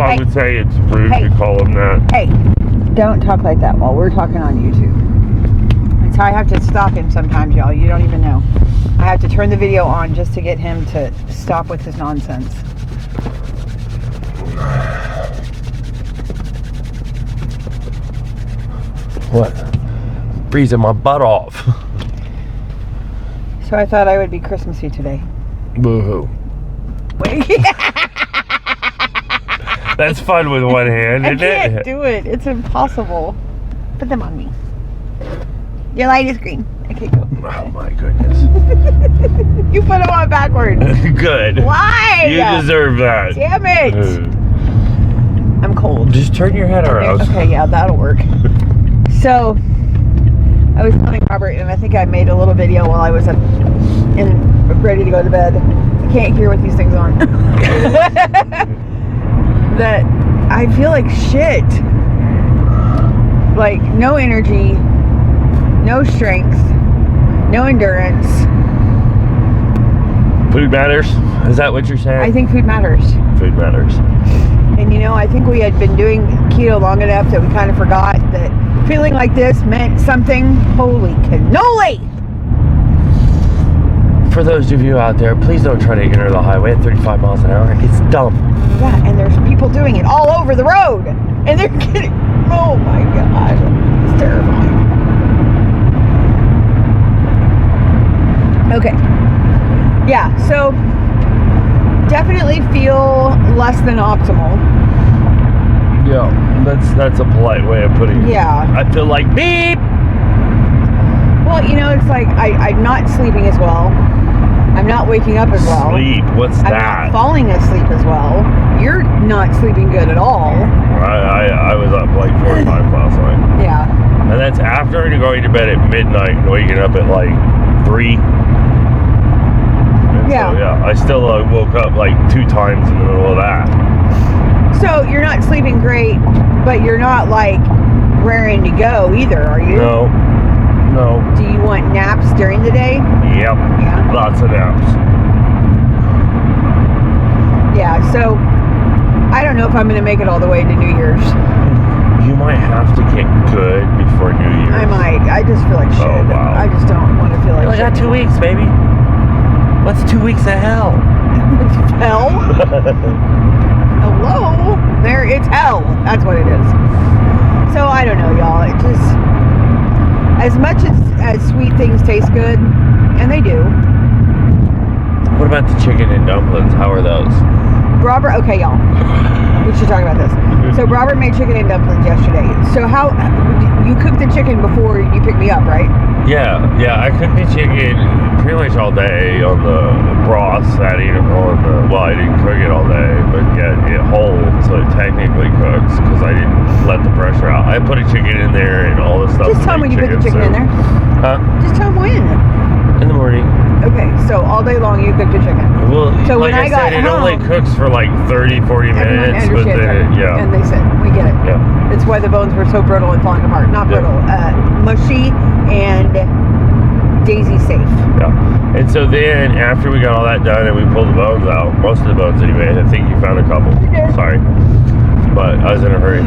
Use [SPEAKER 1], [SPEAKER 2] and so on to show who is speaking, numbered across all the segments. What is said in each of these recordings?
[SPEAKER 1] I would say it's rude to call them that.
[SPEAKER 2] Hey, don't talk like that while we're talking on YouTube. That's how I have to stop him sometimes, y'all. You don't even know. I have to turn the video on just to get him to stop with his nonsense.
[SPEAKER 1] What? Freezing my butt off.
[SPEAKER 2] So I thought I would be Christmassy today.
[SPEAKER 1] Boo-hoo.
[SPEAKER 2] Wait.
[SPEAKER 1] That's fun with one hand, isn't it?
[SPEAKER 2] I can't do it. It's impossible. Put them on me. Your light is green. Okay, go.
[SPEAKER 1] Oh my goodness.
[SPEAKER 2] You put them on backwards.
[SPEAKER 1] Good.
[SPEAKER 2] Why?
[SPEAKER 1] You deserve that.
[SPEAKER 2] Damn it. I'm cold.
[SPEAKER 1] Just turn your head around.
[SPEAKER 2] Okay, yeah, that'll work. So, I was telling Robert, and I think I made a little video while I was ready to go to bed. I can't hear with these things on. That I feel like shit. Like, no energy, no strength, no endurance.
[SPEAKER 1] Food matters? Is that what you're saying?
[SPEAKER 2] I think food matters.
[SPEAKER 1] Food matters.
[SPEAKER 2] And you know, I think we had been doing keto long enough that we kind of forgot that feeling like this meant something. Holy cannoli!
[SPEAKER 1] For those of you out there, please don't try to enter the highway at 35 miles an hour. It's dumb.
[SPEAKER 2] Yeah, and there's people doing it all over the road. And they're getting, oh my God. It's terrifying. Okay. Yeah, so definitely feel less than optimal.
[SPEAKER 1] Yeah, that's a polite way of putting it.
[SPEAKER 2] Yeah.
[SPEAKER 1] I feel like beep.
[SPEAKER 2] Well, you know, it's like I'm not sleeping as well. I'm not waking up as well.
[SPEAKER 1] Sleep? What's
[SPEAKER 2] I'm
[SPEAKER 1] that?
[SPEAKER 2] not falling asleep as well. You're not sleeping good at all.
[SPEAKER 1] I was up like 4 times last night.
[SPEAKER 2] Yeah.
[SPEAKER 1] And that's after going to bed at midnight and waking up at like 3. And
[SPEAKER 2] Yeah.
[SPEAKER 1] So, yeah, I still woke up like 2 times in the middle of that.
[SPEAKER 2] So you're not sleeping great, but you're not like raring to go either, are you?
[SPEAKER 1] No.
[SPEAKER 2] Do you want naps during the day?
[SPEAKER 1] Yep.
[SPEAKER 2] Yeah.
[SPEAKER 1] Lots of naps.
[SPEAKER 2] Yeah, so I don't know if I'm going to make it all the way to New Year's.
[SPEAKER 1] You might have to get good before New Year's.
[SPEAKER 2] I might. I just feel like shit.
[SPEAKER 1] Oh, wow.
[SPEAKER 2] I just don't want to feel like
[SPEAKER 1] I
[SPEAKER 2] shit.
[SPEAKER 1] got 2 weeks, baby. What's 2 weeks of hell?
[SPEAKER 2] Hell? Hello? There, it's hell. That's what it is. So I don't know, y'all. It just, as much as sweet things taste good, and they do.
[SPEAKER 1] What about the chicken and dumplings? How are those?
[SPEAKER 2] Robert, okay, y'all. We should talk about this. So Robert made chicken and dumplings yesterday. So how, you cooked the chicken before you picked me up, right?
[SPEAKER 1] Yeah, I cooked the chicken pretty much all day on the broth, I didn't cook it all day, but yet it holds, so it technically cooks, because I didn't let the pressure out. I put a chicken in there and all this stuff.
[SPEAKER 2] Just tell me when you put the chicken in there.
[SPEAKER 1] Huh?
[SPEAKER 2] Just tell me when.
[SPEAKER 1] In the morning.
[SPEAKER 2] Okay, so all day long you cooked the chicken.
[SPEAKER 1] Well,
[SPEAKER 2] so
[SPEAKER 1] like
[SPEAKER 2] when I got
[SPEAKER 1] said, it
[SPEAKER 2] home,
[SPEAKER 1] only cooks for like 30, 40 minutes, but then, yeah.
[SPEAKER 2] And they said, we get it.
[SPEAKER 1] Yeah.
[SPEAKER 2] That's why the bones were so brittle and falling apart. Not brittle, mushy and daisy safe.
[SPEAKER 1] Yeah. And so then, after we got all that done and we pulled the bones out, most of the bones anyway, I think you found a couple. Sorry. But I was in a hurry.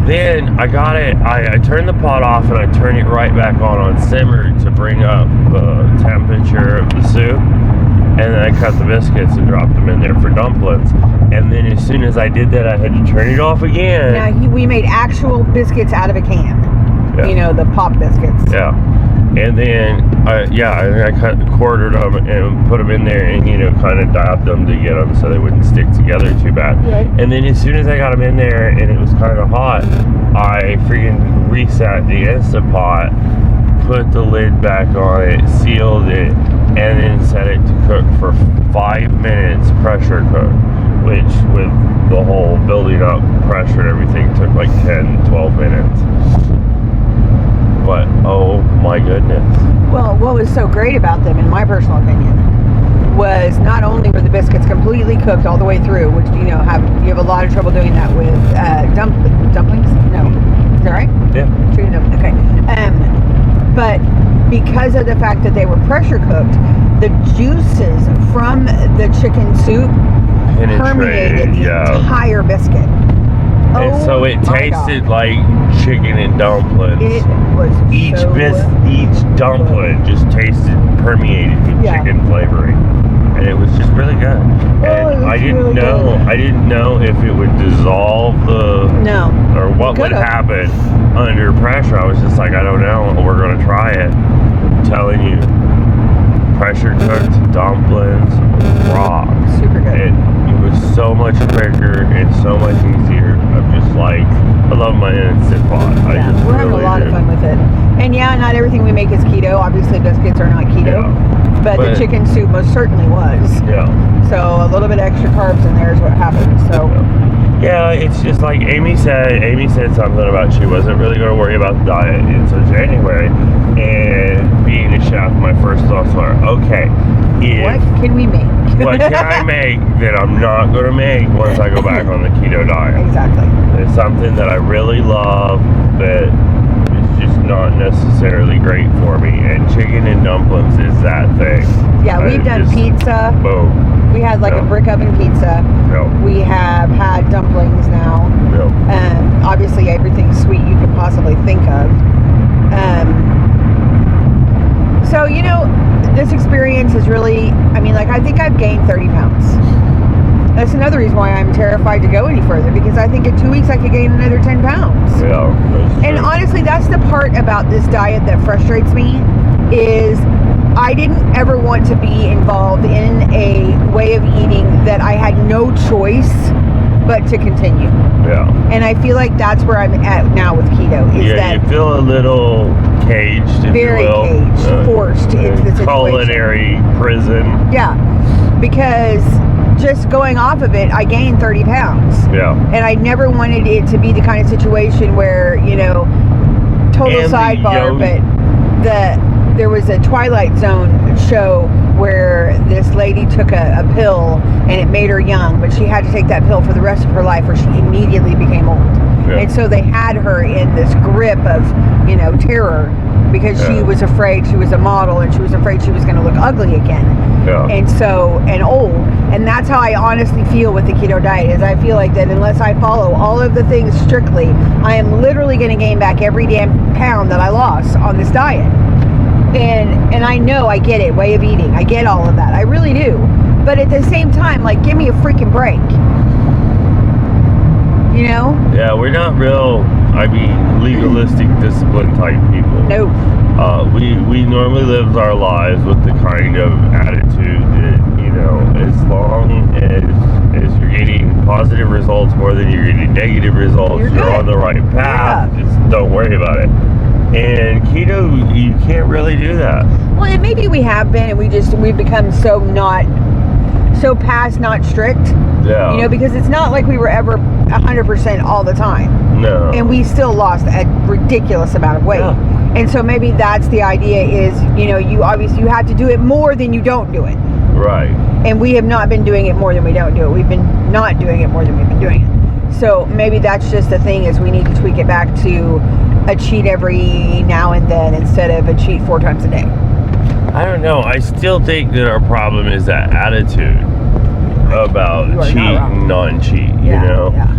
[SPEAKER 1] Then I got it, I turned the pot off and I turned it right back on simmer to bring up the temperature of the soup. And then I cut the biscuits and dropped them in there for dumplings. And then as soon as I did that, I had to turn it off again.
[SPEAKER 2] Now, we made actual biscuits out of a can.
[SPEAKER 1] Yeah.
[SPEAKER 2] You know, the pop biscuits.
[SPEAKER 1] Yeah. And then, I quartered them and put them in there and, kind of dabbed them to get them so they wouldn't stick together too bad.
[SPEAKER 2] Right.
[SPEAKER 1] And then as soon as I got them in there and it was kind of hot, I freaking reset the Instant Pot, put the lid back on it, sealed it, and then set it to cook for 5 minutes, pressure cook, which with the whole building up pressure and everything took like 10, 12 minutes. But, oh my goodness.
[SPEAKER 2] Well, what was so great about them, in my personal opinion, was not only were the biscuits completely cooked all the way through, which you have a lot of trouble doing that with dumplings. No, is that right?
[SPEAKER 1] Yeah.
[SPEAKER 2] Chicken dumplings. Okay. But because of the fact that they were pressure cooked, the juices from the chicken soup permeated the entire biscuit.
[SPEAKER 1] And so it tasted like chicken and dumplings.
[SPEAKER 2] It was
[SPEAKER 1] Each
[SPEAKER 2] so
[SPEAKER 1] dumpling just tasted permeated with chicken flavoring, and it was just really good. And I didn't know if it would dissolve or what would happen under pressure. I was just like, I don't know. We're gonna try it. I'm telling you, pressure cooked dumplings rock.
[SPEAKER 2] Super good.
[SPEAKER 1] It was so much quicker and so much easier. I'm just like, I love my instant pot.
[SPEAKER 2] We're having a lot of fun with it. And not everything we make is keto. Obviously, biscuits are not keto. Yeah. But the chicken soup most certainly was.
[SPEAKER 1] Yeah.
[SPEAKER 2] So a little bit extra carbs in there is what happens. So.
[SPEAKER 1] Yeah, it's just like Aimee said something about she wasn't really going to worry about the diet until January. And being a chef, my first thoughts were, okay,
[SPEAKER 2] what can we make?
[SPEAKER 1] What can I make that I'm not going to make once I go back on the keto diet?
[SPEAKER 2] Exactly.
[SPEAKER 1] It's something that I really love that is just not necessarily great for me. And chicken and dumplings is that thing.
[SPEAKER 2] Yeah, we've done pizza.
[SPEAKER 1] Boom.
[SPEAKER 2] We had like a brick oven pizza. We have had dumplings now. Obviously, everything sweet you could possibly think of. So, this experience is really, I think I've gained 30 pounds. That's another reason why I'm terrified to go any further, because I think in 2 weeks I could gain another 10 pounds.
[SPEAKER 1] Yeah.
[SPEAKER 2] And honestly, that's the part about this diet that frustrates me, is I didn't ever want to be involved in a way of eating that I had no choice but to continue.
[SPEAKER 1] Yeah.
[SPEAKER 2] And I feel like that's where I'm at now with keto. Is that
[SPEAKER 1] you feel a little caged, if
[SPEAKER 2] very
[SPEAKER 1] you will.
[SPEAKER 2] caged, forced into the situation.
[SPEAKER 1] Culinary prison.
[SPEAKER 2] Yeah. Because just going off of it, I gained 30 pounds.
[SPEAKER 1] Yeah.
[SPEAKER 2] And I never wanted it to be the kind of situation where, total sidebar, but there was a Twilight Zone show where this lady took a pill and it made her young, but she had to take that pill for the rest of her life or she immediately became old. Yeah. And so they had her in this grip of, terror because she was afraid she was a model and she was afraid she was going to look ugly again.
[SPEAKER 1] Yeah.
[SPEAKER 2] And old. And that's how I honestly feel with the keto diet, is I feel like that unless I follow all of the things strictly, I am literally going to gain back every damn pound that I lost on this diet. And I know, I get it, way of eating. I get all of that. I really do. But at the same time, give me a freaking break.
[SPEAKER 1] Yeah, we're not real, legalistic, discipline type people.
[SPEAKER 2] No.
[SPEAKER 1] We normally live our lives with the kind of attitude that, as long as you're getting positive results more than you're getting negative results, you're on the right path. Yeah. Just don't worry about it. And keto, you can't really do that.
[SPEAKER 2] Well, and maybe we have been, and we've become so past not strict.
[SPEAKER 1] Yeah.
[SPEAKER 2] Because it's not like we were ever 100% all the time.
[SPEAKER 1] No.
[SPEAKER 2] And we still lost a ridiculous amount of weight. Yeah. And so maybe that's the idea is, you obviously you have to do it more than you don't do it.
[SPEAKER 1] Right.
[SPEAKER 2] And we have not been doing it more than we don't do it. We've been not doing it more than we've been doing it. So maybe that's just the thing, is we need to tweak it back to a cheat every now and then instead of a cheat 4 times a day.
[SPEAKER 1] I don't know. I still think that our problem is that attitude about cheat and non-cheat.
[SPEAKER 2] Yeah.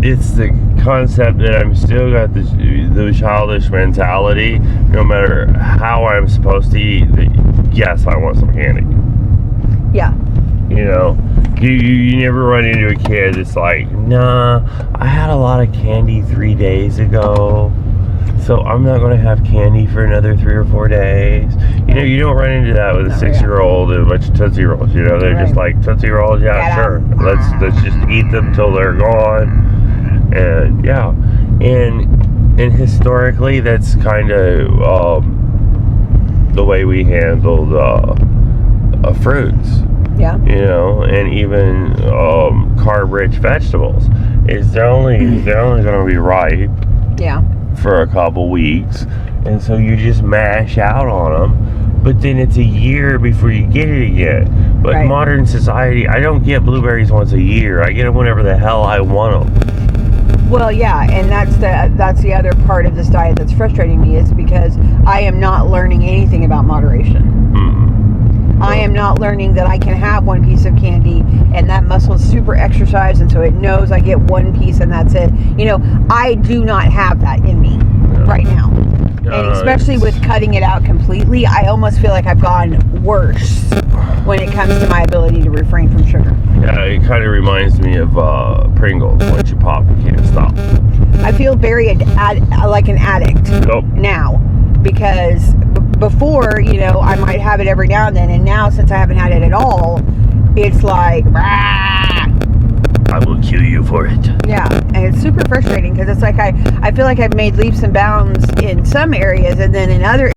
[SPEAKER 1] It's the concept that I'm still got the childish mentality. No matter how I'm supposed to eat, yes, I want some candy.
[SPEAKER 2] Yeah.
[SPEAKER 1] You never run into a kid that's like, nah, I had a lot of candy 3 days ago, so I'm not going to have candy for another 3 or 4 days. You don't run into that with a 6-year-old and a bunch of Tootsie Rolls. They're just like, Tootsie Rolls, yeah, sure. Let's just eat them till they're gone. And yeah, and historically, that's kind of the way we handled fruits.
[SPEAKER 2] Yeah.
[SPEAKER 1] And even carb-rich vegetables, is they're only going to be ripe.
[SPEAKER 2] Yeah.
[SPEAKER 1] For a couple weeks, and so you just mash out on them, but then it's a year before you get it again. But in modern society, I don't get blueberries once a year. I get them whenever the hell I want them.
[SPEAKER 2] Well, yeah, and that's the other part of this diet that's frustrating me, is because I am not learning anything about moderation. I am not learning that I can have one piece of candy and that muscle is super exercised, and so it knows I get one piece and that's it. You know, I do not have that in me right now. And especially with cutting it out completely, I almost feel like I've gone worse when it comes to my ability to refrain from sugar.
[SPEAKER 1] Yeah, it kind of reminds me of Pringles. Once you pop, you can't stop.
[SPEAKER 2] I feel very like an addict now, because before, you know, I might have it every now and then, and now since I haven't had it at all, it's like, rah!
[SPEAKER 1] I will kill you for it.
[SPEAKER 2] Yeah, and it's super frustrating because it's like I feel like I've made leaps and bounds in some areas, and then in other